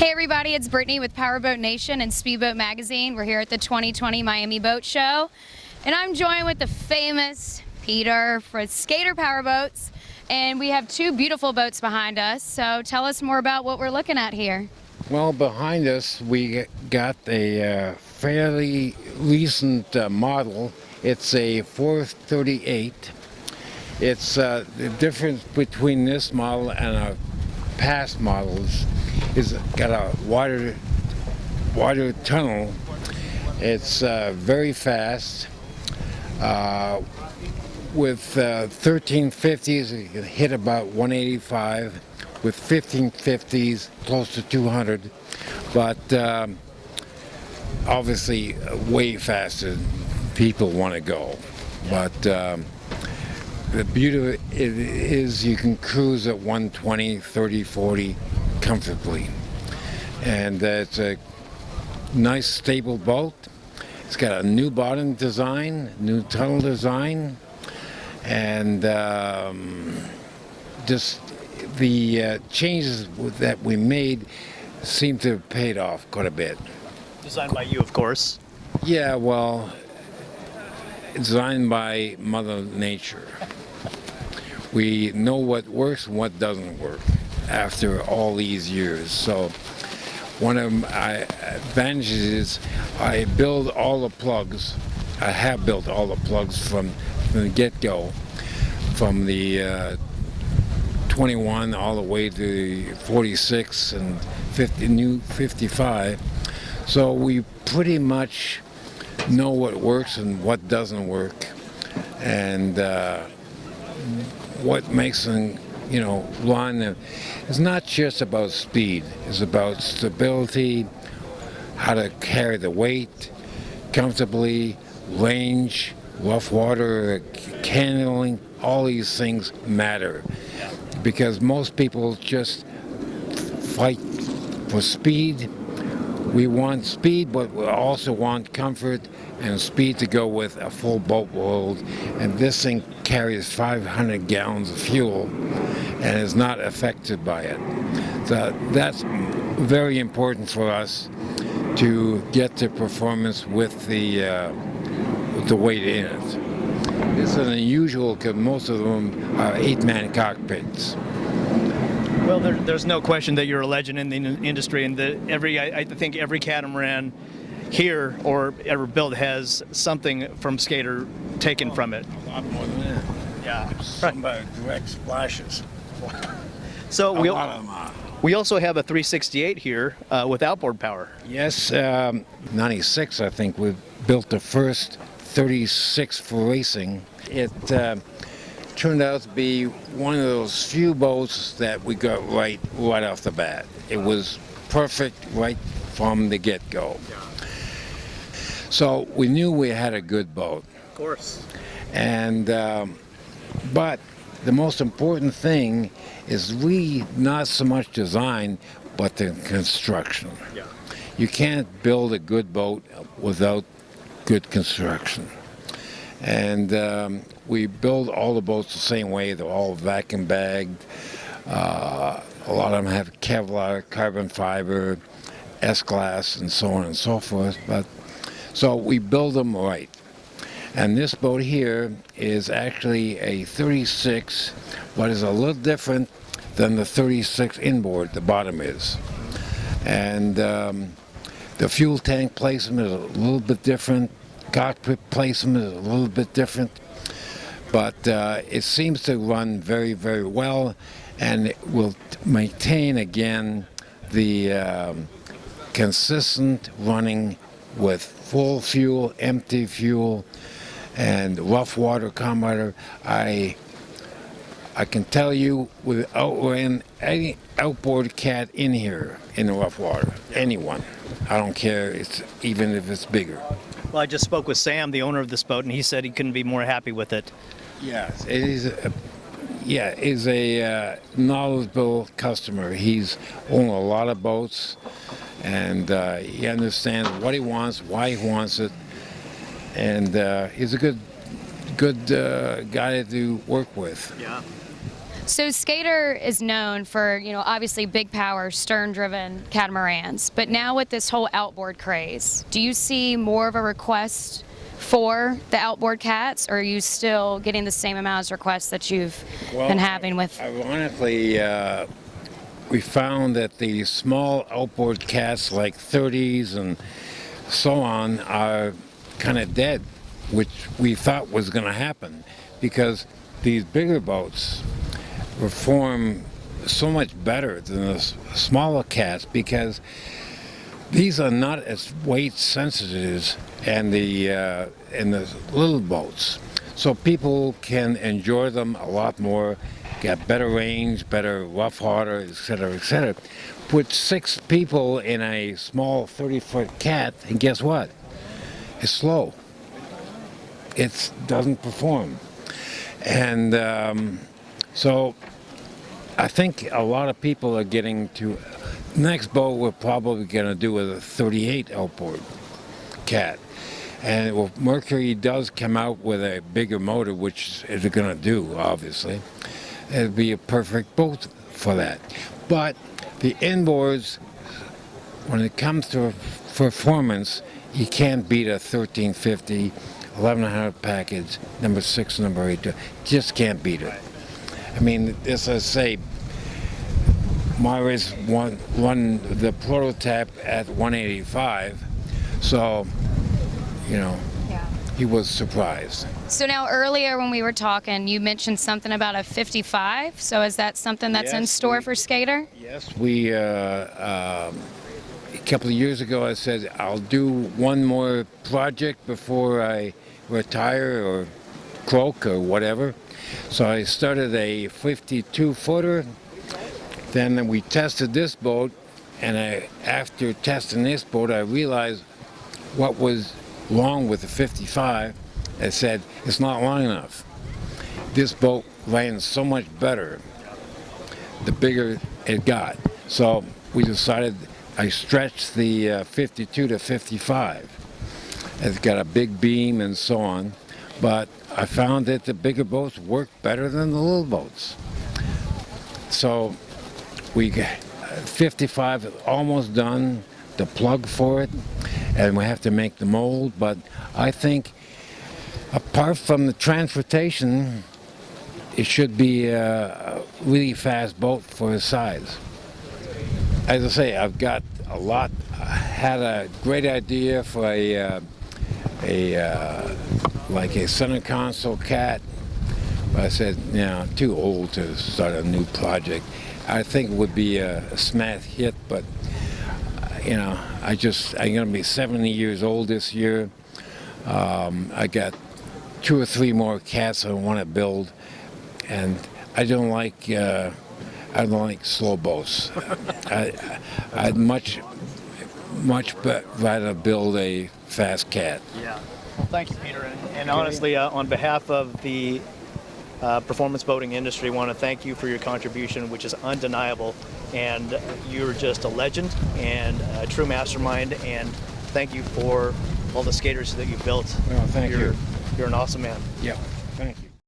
Hey everybody, it's Brittany with Powerboat Nation and Speedboat Magazine. We're here at the 2020 Miami Boat Show, and I'm joined with the famous Peter for Skater Powerboats, and we have two beautiful boats behind us. So tell us more about what we're looking at here. Well, behind us we got a fairly recent model. It's a 438. It's the difference between this model and our past models is got a wider tunnel. It's very fast. With 1350s, you can hit about 185. With 1550s, close to 200. But obviously, way faster than people want to go. But the beauty of it is you can cruise at 120, 30, 40 comfortably. And it's a nice, stable boat. It's got a new bottom design, new tunnel design, and just the changes that we made seem to have paid off quite a bit. Designed by you, of course. Yeah, well, designed by Mother Nature. We know what works and what doesn't work after all these years. So one of my advantages is I build all the plugs. I have built all the plugs from the get-go, from the 21 all the way to the 46 and 50, new 55. So we pretty much know what works and what doesn't work, and what makes them, run. It's not just about speed. It's about stability, how to carry the weight comfortably, range, rough water, handling. All these things matter because most people just fight for speed. We want speed, but we also want comfort and speed to go with a full boat load. And this thing carries 500 gallons of fuel and is not affected by it. So that's very important for us to get the performance with the weight in it. This is unusual because most of them are 8-man cockpits. Well, there's no question that you're a legend in the industry, and that I think every catamaran here or ever built has something from Skater taken from it. A lot more than that. Yeah. Some direct splashes. So we we also have a 368 here with outboard power. Yes, 96 I think we built the first 36 for racing. It turned out to be one of those few boats that we got right off the bat. It was perfect right from the get-go. So we knew we had a good boat. Of course. And but the most important thing is not so much design, but the construction. Yeah. You can't build a good boat without good construction. And we build all the boats the same way. They're all vacuum bagged. A lot of them have Kevlar, carbon fiber, S-glass, and so on and so forth. So we build them right. And this boat here is actually a 36, but is a little different than the 36 inboard, the bottom is. And the fuel tank placement is a little bit different. Cockpit placement is a little bit different. But it seems to run very, very well, and it will maintain, again, the consistent running with full fuel, empty fuel, and rough water commuter. I can tell you, without any outboard cat in here in the rough water, anyone, I don't care, even if it's bigger. Well, I just spoke with Sam, the owner of this boat, and he said he couldn't be more happy with it. Yes, it is a knowledgeable customer. He's owned a lot of boats, and he understands what he wants, why he wants it, and he's a good guy to work with. Yeah. So Skater is known for, obviously big power, stern-driven catamarans. But now with this whole outboard craze, do you see more of a request for the outboard cats, or are you still getting the same amount of requests that you've been having with? Ironically, we found that the small outboard cats like 30s and so on are kind of dead, which we thought was going to happen because these bigger boats perform so much better than the smaller cats because these are not as weight sensitive and the little boats, so people can enjoy them a lot more, get better range, better rough water, etc., etc. Put 6 people in a small 30-foot cat, and guess what? It's slow. It doesn't perform, and so I think a lot of people are getting to. Next boat we're probably going to do with a 38 outboard cat. And if Mercury does come out with a bigger motor, which it's going to do, obviously, it'd be a perfect boat for that. But the inboards, when it comes to performance, you can't beat a 1350, 1100 package, number 6, number 8. Just can't beat it. I mean, as I say, Myra's won the prototype at 185, so he was surprised. So now earlier when we were talking, you mentioned something about a 55. So is that something that's in store for Skater? Yes, we a couple of years ago I said I'll do one more project before I retire or croak or whatever. So I started a 52-footer. Then we tested this boat, and after testing this boat, I realized what was wrong with the 55. I said, it's not long enough. This boat ran so much better the bigger it got. So we decided I stretched the 52 to 55. It's got a big beam and so on, but I found that the bigger boats work better than the little boats. So we got 55 is almost done, the plug for it, and we have to make the mold. But I think, apart from the transportation, it should be a really fast boat for its size. As I say, I've got a lot. I had a great idea for like a center console cat, but I said, too old to start a new project. I think it would be a smash hit, but I'm going to be 70 years old this year. I got 2 or 3 more cats I want to build, and I don't like slow boats. I'd much rather build a fast cat. Yeah. Well, thank you, Peter. And honestly, on behalf of the performance boating industry, I want to thank you for your contribution, which is undeniable. And you're just a legend and a true mastermind. And thank you for all the skaters that you've built. Well, thank you. You're an awesome man. Yeah.